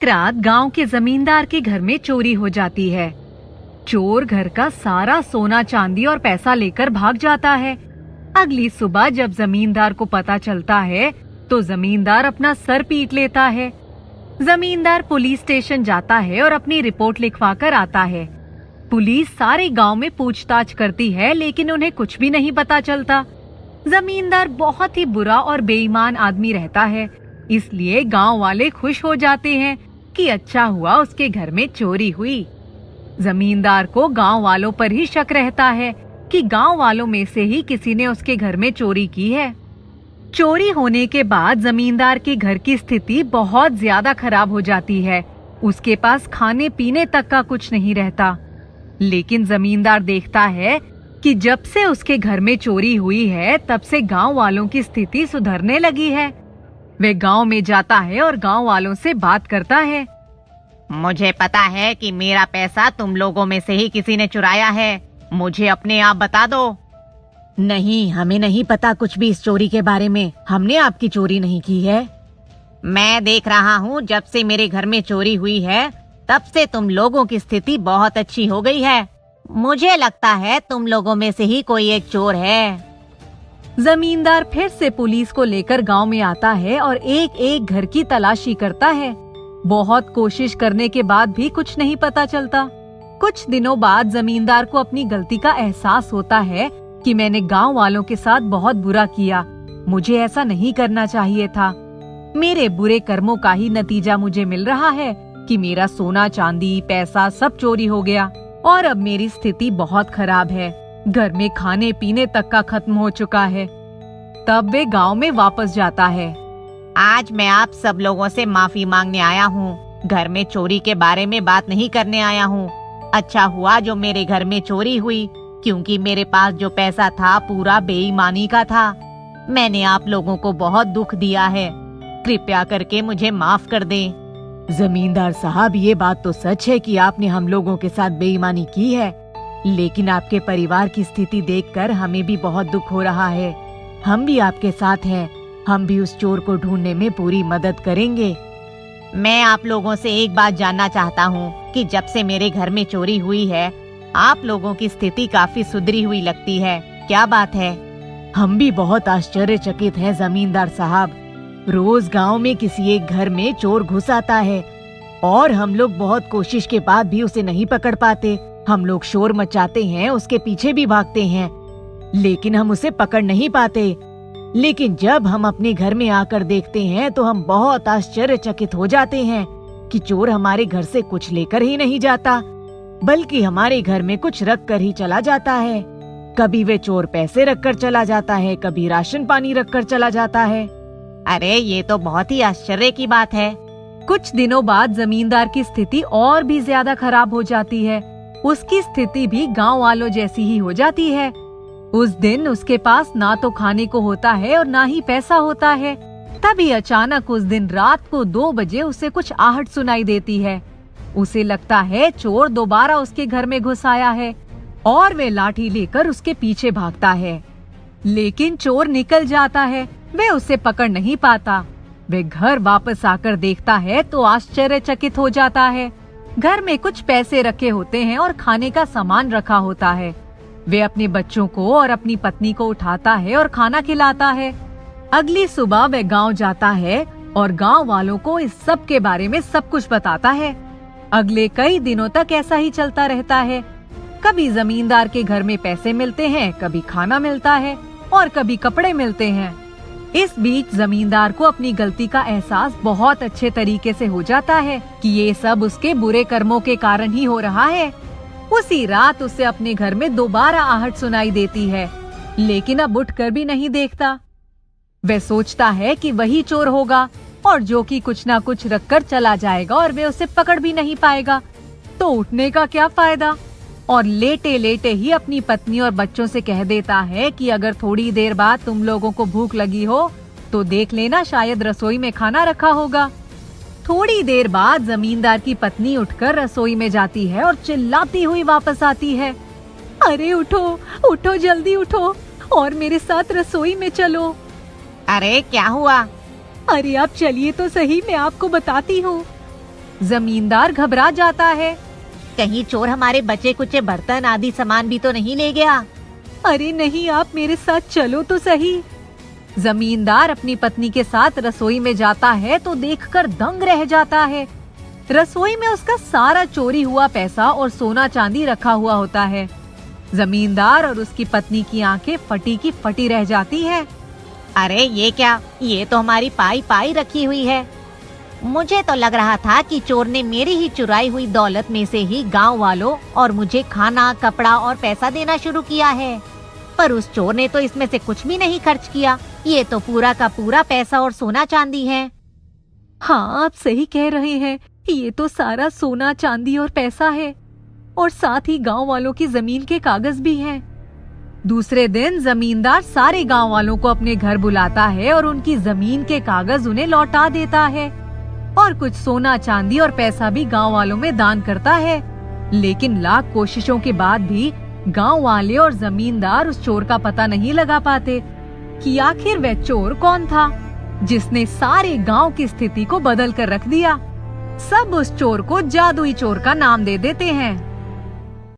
रात गांव के जमींदार के घर में चोरी हो जाती है। चोर घर का सारा सोना चांदी और पैसा लेकर भाग जाता है। अगली सुबह जब जमींदार को पता चलता है तो जमींदार अपना सर पीट लेता है। जमींदार पुलिस स्टेशन जाता है और अपनी रिपोर्ट लिखवा कर आता है। पुलिस सारे गांव में पूछताछ करती है लेकिन उन्हें कुछ भी नहीं पता चलता। जमींदार बहुत ही बुरा और बेईमान आदमी रहता है, इसलिए गांव वाले खुश हो जाते हैं कि अच्छा हुआ उसके घर में चोरी हुई। जमींदार को गांव वालों पर ही शक रहता है कि गांव वालों में से ही किसी ने उसके घर में चोरी की है। चोरी होने के बाद जमींदार के घर की स्थिति बहुत ज्यादा खराब हो जाती है। उसके पास खाने पीने तक का कुछ नहीं रहता। लेकिन जमींदार देखता है कि जब से उसके घर में चोरी हुई है तब से गांव वालों की स्थिति सुधरने लगी है। वे गांव में जाता है और गांव वालों से बात करता है। मुझे पता है कि मेरा पैसा तुम लोगों में से ही किसी ने चुराया है, मुझे अपने आप बता दो। नहीं, हमें नहीं पता कुछ भी इस चोरी के बारे में। हमने आपकी चोरी नहीं की है। मैं देख रहा हूँ जब से मेरे घर में चोरी हुई है तब से तुम लोगों की स्थिति बहुत अच्छी हो गई है। मुझे लगता है तुम लोगों में से ही कोई एक चोर है। जमींदार फिर से पुलिस को लेकर गांव में आता है और एक एक घर की तलाशी करता है। बहुत कोशिश करने के बाद भी कुछ नहीं पता चलता। कुछ दिनों बाद जमींदार को अपनी गलती का एहसास होता है कि मैंने गांव वालों के साथ बहुत बुरा किया। मुझे ऐसा नहीं करना चाहिए था। मेरे बुरे कर्मों का ही नतीजा मुझे मिल रहा है कि मेरा सोना चांदी पैसा सब चोरी हो गया और अब मेरी स्थिति बहुत खराब है। घर में खाने पीने तक का खत्म हो चुका है। तब वे गांव में वापस जाता है। आज मैं आप सब लोगों से माफी मांगने आया हूँ। घर में चोरी के बारे में बात नहीं करने आया हूँ। अच्छा हुआ जो मेरे घर में चोरी हुई, क्योंकि मेरे पास जो पैसा था पूरा बेईमानी का था। मैंने आप लोगों को बहुत दुख दिया है, कृपया करके मुझे माफ कर दें। जमींदार साहब, ये बात तो सच है कि आपने हम लोगों के साथ बेईमानी की है, लेकिन आपके परिवार की स्थिति देखकर हमें भी बहुत दुख हो रहा है। हम भी आपके साथ हैं। हम भी उस चोर को ढूंढने में पूरी मदद करेंगे। मैं आप लोगों से एक बात जानना चाहता हूँ कि जब से मेरे घर में चोरी हुई है आप लोगों की स्थिति काफी सुधरी हुई लगती है। क्या बात है? हम भी बहुत आश्चर्यचकित हैं जमींदार साहब। रोज गांव में किसी एक घर में चोर घुस आता है और हम लोग बहुत कोशिश के बाद भी उसे नहीं पकड़ पाते। हम लोग शोर मचाते हैं, उसके पीछे भी भागते हैं, लेकिन हम उसे पकड़ नहीं पाते। लेकिन जब हम अपने घर में आकर देखते हैं तो हम बहुत आश्चर्यचकित हो जाते हैं कि चोर हमारे घर से कुछ लेकर ही नहीं जाता, बल्कि हमारे घर में कुछ रख कर ही चला जाता है। कभी वे चोर पैसे रख कर चला जाता है, कभी राशन पानी रख कर चला जाता है। अरे ये तो बहुत ही आश्चर्य की बात है। कुछ दिनों बाद जमींदार की स्थिति और भी ज्यादा खराब हो जाती है। उसकी स्थिति भी गांव वालों जैसी ही हो जाती है। उस दिन उसके पास ना तो खाने को होता है और ना ही पैसा होता है। तभी अचानक उस दिन रात को 2 बजे उसे कुछ आहट सुनाई देती है। उसे लगता है चोर दोबारा उसके घर में घुस आया है और वे लाठी लेकर उसके पीछे भागता है। लेकिन चोर निकल जाता है, वे उसे पकड़ नहीं पाता। वे घर वापस आकर देखता है तो आश्चर्यचकित हो जाता है। घर में कुछ पैसे रखे होते हैं और खाने का सामान रखा होता है। वे अपने बच्चों को और अपनी पत्नी को उठाता है और खाना खिलाता है। अगली सुबह वह गांव जाता है और गांव वालों को इस सब के बारे में सब कुछ बताता है। अगले कई दिनों तक ऐसा ही चलता रहता है। कभी जमींदार के घर में पैसे मिलते हैं, कभी खाना मिलता है और कभी कपड़े मिलते हैं। इस बीच जमींदार को अपनी गलती का एहसास बहुत अच्छे तरीके से हो जाता है कि ये सब उसके बुरे कर्मों के कारण ही हो रहा है। उसी रात उसे अपने घर में दोबारा आहट सुनाई देती है, लेकिन अब उठकर भी नहीं देखता। वह सोचता है कि वही चोर होगा और जो कि कुछ ना कुछ रखकर चला जाएगा और वे उसे पकड़ भी नहीं पाएगा, तो उठने का क्या फायदा। और लेटे लेटे ही अपनी पत्नी और बच्चों से कह देता है कि अगर थोड़ी देर बाद तुम लोगों को भूख लगी हो तो देख लेना, शायद रसोई में खाना रखा होगा। थोड़ी देर बाद जमींदार की पत्नी उठकर रसोई में जाती है और चिल्लाती हुई वापस आती है। अरे उठो उठो, जल्दी उठो और मेरे साथ रसोई में चलो। अरे क्या हुआ? अरे आप चलिए तो सही, मैं आपको बताती हूँ। जमींदार घबरा जाता है। कहीं चोर हमारे बचे कुचे बर्तन आदि सामान भी तो नहीं ले गया? अरे नहीं, आप मेरे साथ चलो तो सही। जमींदार अपनी पत्नी के साथ रसोई में जाता है तो देखकर दंग रह जाता है। रसोई में उसका सारा चोरी हुआ पैसा और सोना चांदी रखा हुआ होता है। जमींदार और उसकी पत्नी की आंखें फटी की फटी रह जाती हैं। अरे ये क्या, ये तो हमारी पाई पाई रखी हुई है। मुझे तो लग रहा था कि चोर ने मेरी ही चुराई हुई दौलत में से ही गांव वालों और मुझे खाना, कपड़ा और पैसा देना शुरू किया है, पर उस चोर ने तो इसमें से कुछ भी नहीं खर्च किया। ये तो पूरा का पूरा पैसा और सोना चांदी है। हाँ, आप सही कह रहे हैं, ये तो सारा सोना चांदी और पैसा है, और साथ ही गांव वालों की जमीन के कागज भी हैं। दूसरे दिन जमींदार सारे गांव वालों को अपने घर बुलाता है और उनकी जमीन के कागज उन्हें लौटा देता है, और कुछ सोना चांदी और पैसा भी गांव वालों में दान करता है। लेकिन लाख कोशिशों के बाद भी गांव वाले और जमींदार उस चोर का पता नहीं लगा पाते कि आखिर वह चोर कौन था जिसने सारे गांव की स्थिति को बदल कर रख दिया। सब उस चोर को जादुई चोर का नाम दे देते हैं।